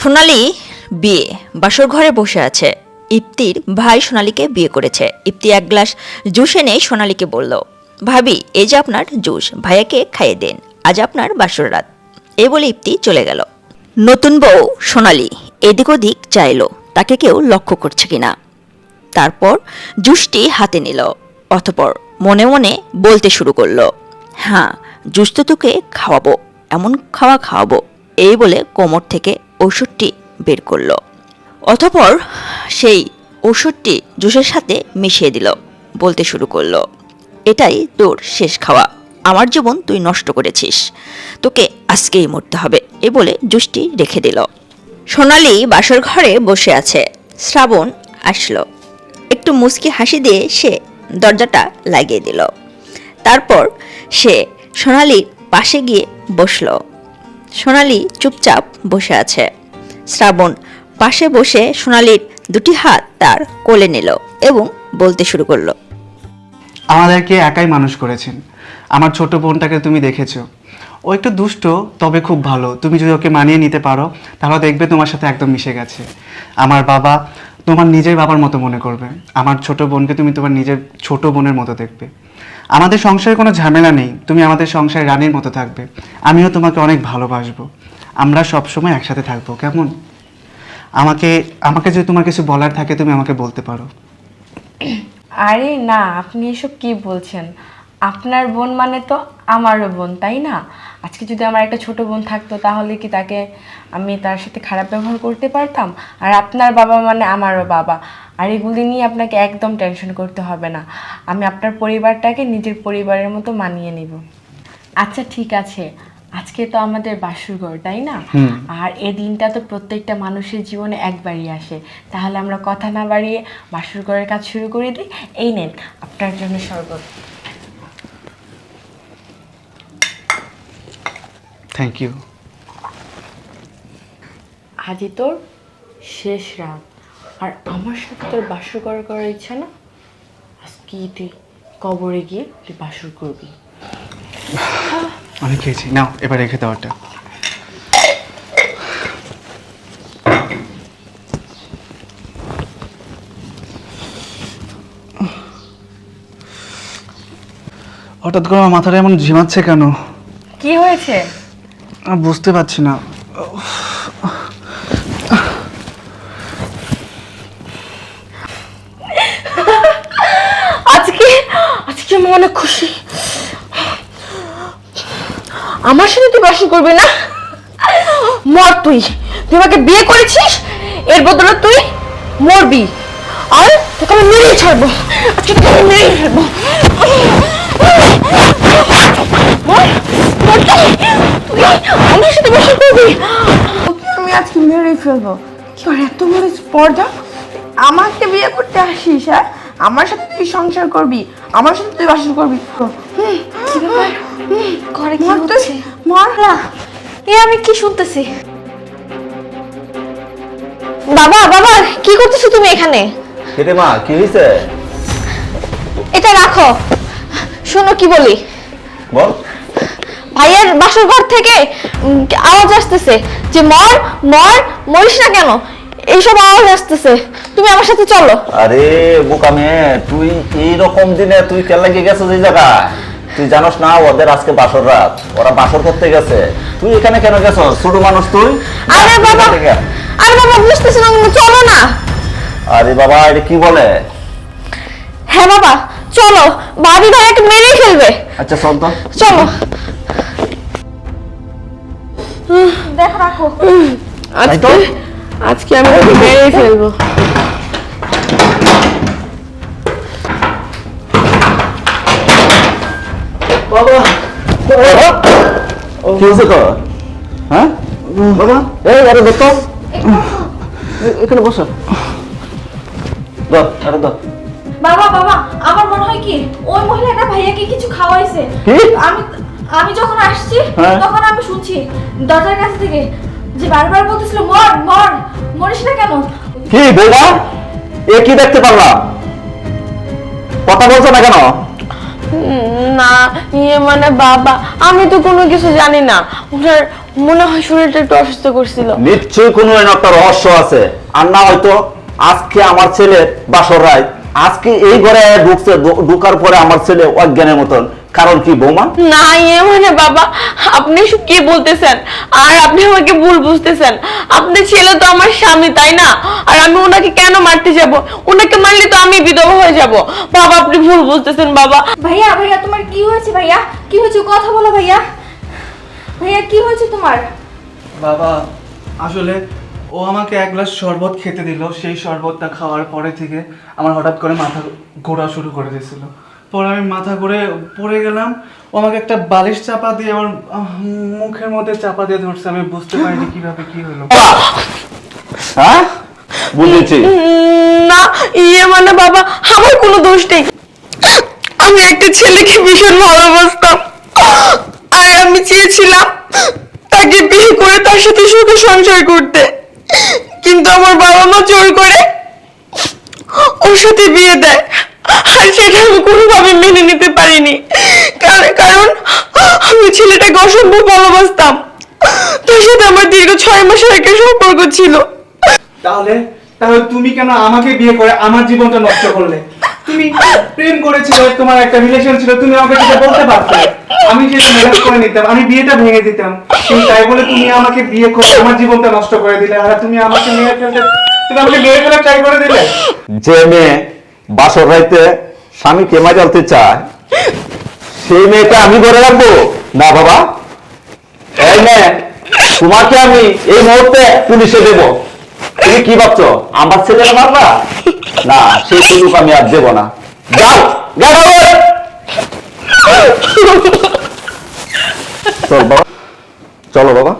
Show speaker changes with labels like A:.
A: সোনালি বিয়ে বাসর ঘরে বসে আছে। ইপ্তির ভাই সোনালীকে বিয়ে করেছে। ইপ্তি এক গ্লাস জুস এনে সোনালীকে বলল, ভাবি এই যে আপনার জুস, ভাইয়াকে খাইয়ে দেন, আজ আপনার বাসর রাত। এই বলে ইপ্তি চলে গেল। নতুন বউ সোনালী এদিক ওদিক চাইল তাকে কেউ লক্ষ্য করছে কিনা। তারপর জুসটি হাতে নিল, অতঃপর মনে মনে বলতে শুরু করলো, হ্যাঁ জুস তো তোকে খাওয়াবো, এমন খাওয়াবো। এই বলে কোমর থেকে ওষুধটি বের করলো। অতঃপর সেই ওষুধটি জুসের সাথে মিশিয়ে দিল, বলতে শুরু করলো, এটাই তোর শেষ খাওয়া, আমার জীবন তুই নষ্ট করেছিস, তোকে আজকেই মরতে হবে। এ বলে জুসটি রেখে দিল। সোনালী বাসর ঘরে বসে আছে। শ্রাবণ আসলো, একটু মুচকি হাসি দিয়ে সে দরজাটা লাগিয়ে দিল। তারপর সে সোনালীর পাশে গিয়ে বসলো। সোনালী চুপচাপ বসে আছে। শ্রাবণ পাশে বসে সোনালীর দুটি হাত তার কোলে নিল এবং বলতে শুরু করলো,
B: আমাদেরকে একাই মানুষ করেছেন। আমার ছোট বোনটাকে তুমি দেখেছো, ও একটু দুষ্ট তবে খুব ভালো। তুমি যদি ওকে মানিয়ে নিতে পারো তাহলে দেখবে তোমার সাথে একদম মিশে গেছে। আমার বাবা তোমার নিজের বাবার মতো মনে করবে, আমার ছোট বোনকে তুমি তোমার নিজের ছোট বোনের মতো দেখবে। আমাদের সংসারে কোনো ঝামেলা নেই, তুমি আমাদের সংসারে রানীর মতো থাকবে, আমিও তোমাকে অনেক ভালোবাসবো, আমরা সবসময় একসাথে থাকবো, কেমন? আমাকে যদি তোমার কিছু বলার থাকে তুমি আমাকে বলতে পারো।
C: আরে না, আপনি এসব কি বলছেন? আপনার বোন মানে তো আমারও বোন, তাই না? আজকে যদি আমার একটা ছোট বোন থাকতো তাহলে কি আমি তার সাথে খারাপ ব্যবহার করতে পারতাম? আর আপনার বাবা মানে আমারও বাবা। আর এগুলি নিয়ে আপনাকে একদম টেনশন করতে হবে না, আমি আপনার পরিবারটাকে নিজের পরিবারের মতো মানিয়ে নিব। আচ্ছা ঠিক আছে, আজকে তো আমাদের বাসরঘর, তাই না? আর এই দিনটা তো প্রত্যেকটা মানুষের জীবনে একবারই আসে। তাহলে আমরা কথা না বাড়িয়ে বাসরঘরের কাজ শুরু করে দিই। এই নেন আপনার জন্য শরবত।
B: Thank you.
C: আজই তোর শেষ রাত, আর আমার সাথে তোর বাসর করার ইচ্ছা না? আজকে তুই কবরে গিয়ে তুই বাসর করবি।
B: অনেক খেয়েছি, নাও এবার রেখে দাও ওটা। হঠাৎ করে আমার মাথাটা এমন ঝিমাচ্ছে কেন?
C: কি হয়েছে?
B: বুঝতে পারছি না।
C: আজকে আমি অনেক খুশি। আমার সাথে তুই বাসর করবি না? মর তুই আমাকে বিয়ে করেছিস, এর বদলে তুই মরবি। আর তোকে আমি মেরেই ছাড়বো, আজকে তোকে আমি মেরেই ফেলবো। তুই আমার সাথে বাসর করবি, আমি আজকে মেরেই ফেলবো। কি আর এত বড় স্পর্ধা, আমাকে বিয়ে করতে আসিস? হ্যাঁ, আমার সাথে তুই সংসার করবি, আমার সাথে তুই বাসর করবি? ঘরে কি হচ্ছে? মরলা এ আমি কি শুনতেছি? বাবা বাবা, কি করতেছো তুমি এখানে?
D: কেটে মা, কি হয়েছে?
C: এটা রাখো, শোনো কি বলি।
D: বল।
C: ভাইয়ের বাসর ঘর থেকে আওয়াজ আসতেছে যে মর মর, মরিস না কেন, এইসব আওয়াজ আসতেছে। তুমি আমার সাথে চলো।
D: আরে বোকা মেয়ে, তুই এইরকম দিনে তুই কেন লাগিয়ে গেছিস এই জায়গায়? তুই জানোস না ওদের আজকে বাসর রাত, ওরা বাসর করতে গেছে, তুই এখানে কেন গেছস? ছোট মানুষ তুই।
C: আরে বাবা, আরে বাবা বুঝতেছি না, চলো না।
D: আরে বাবা, এটা কি বলে?
C: হ্যাঁ বাবা চলো, ভাবি ভাইয়াকে মেরেই ফেলবে।
D: আচ্ছা চল তো,
C: চলো। দেখো রাখো, আজকে আমি ওকে মেরেই ফেলবো।
D: বাবা কি হয়েছে তো? হ্যাঁ বাবা, এই আরে দেখো এখানে বসো, দাও আরে দাও।
E: বাবা বাবা, আমার মনে হয় কি ওই মহিলাটা ভাইয়াকে কিছু খাওয়াইছে। আমি যখন আসছি তখন আমি শুনছি দরজার কাছ থেকে যে বারবার বলতেছিল মর মর, মরিস না কেন।
D: কি বৌমা, এ কি দেখতে পারলাম? কথা বলছো না কেন?
C: না ইয়ে মানে বাবা, আমি তো কোনো কিছু জানি না। মনে হয় শরীরটা একটু অসুস্থ করছিল।
D: নিশ্চয়ই কোনো একটা রহস্য আছে, আর না হয়তো আজকে আমার ছেলে বাসর রাত, আজকে এই ঘরে ঢুকছে, ঢুকার পরে আমার ছেলে অজ্ঞানের মতন। কারণ কি বৌমা?
C: না মানে বাবা, আপনি এসব কি বলতেছেন? আর আপনি আমাকে ভুল বুঝতেছেন। আপনার ছেলে তো আমার স্বামী, তাই না? আর আমি ওনাকে কেন মারতে যাব? ওনাকে মারলে তো আমি বিধবা হয়ে যাব। বাবা আপনি ভুল বুঝতেছেন বাবা।
E: ভাইয়া ভাইয়া তোমার কি হয়েছে? ভাইয়া কি হয়েছে? কথা বলো ভাইয়া। ভাইয়া কি হয়েছে তোমার?
B: বাবা আসলে ও আমাকে এক গ্লাস শরবত খেতে দিল, সেই শরবতটা খাওয়ার পরে থেকে আমার হঠাৎ করে মাথা ঘোরা শুরু করে দিয়েছিল। পরে আমি মাথা ঘুরে পড়ে গেলাম। ও আমাকে একটা বালিশ চাপা দিয়ে আমার মুখের মধ্যে চাপা দিয়ে ধরছে। আমি বুঝতে পারিনি কিভাবে কি হলো।
D: হ্যাঁ বুঝেছি।
C: না মানে বাবা, আমার কোনো দোষ নেই। আমি একটা ছেলেকে ভীষণ ভালোবাসতাম, আর আমি চেয়েছিলাম তাকে বিয়ে করে তার সাথে সুখে সংসার করতে, কিন্তু আমার বাবা মা জোর করে ওর সাথে বিয়ে দেয়। আর সেটা আমি কোনোভাবে মেনে নিতে পারিনি, কারণ আমি ছেলেটাকে অসম্ভব ভালোবাসতাম। তার সাথে আমার দীর্ঘ 6 মাসের একটা সম্পর্ক ছিল।
B: তাহলে তাহলে তুমি কেন আমাকে বিয়ে করে আমার জীবনটা নষ্ট করলে? তুমি প্রেম করেছিলে, তোমার একটা রিলেশন ছিল, তুমি আমাকে সেটা বলতে পারতে। আমি সেটা ম্যানেজ করে নিতাম, আমি বিয়েটা ভেঙে দিতাম। কিন্তু তাই বলে তুমি আমাকে বিয়ে করে আমার জীবনটা নষ্ট করে দিলে। আর তুমি আমাকে মেরে ফেলতে, তুমি আমাকে মেরে ফেলার ট্রাই করে দিলে।
D: যে মেয়ে বাসর রাইতে স্বামীকে মাজালতে চায়, সেই মেয়েকে আমি ধরে রাখবো না বাবা? এই মেয়ে, তোমাকে আমি এই মুহূর্তে পুলিশে দেব। তুমি কি ভাবছো আমার ছেলের মারবা? না, সেই সুযোগ আমি আর দেবো না। যাও যাও চল বাবা, চলো বাবা।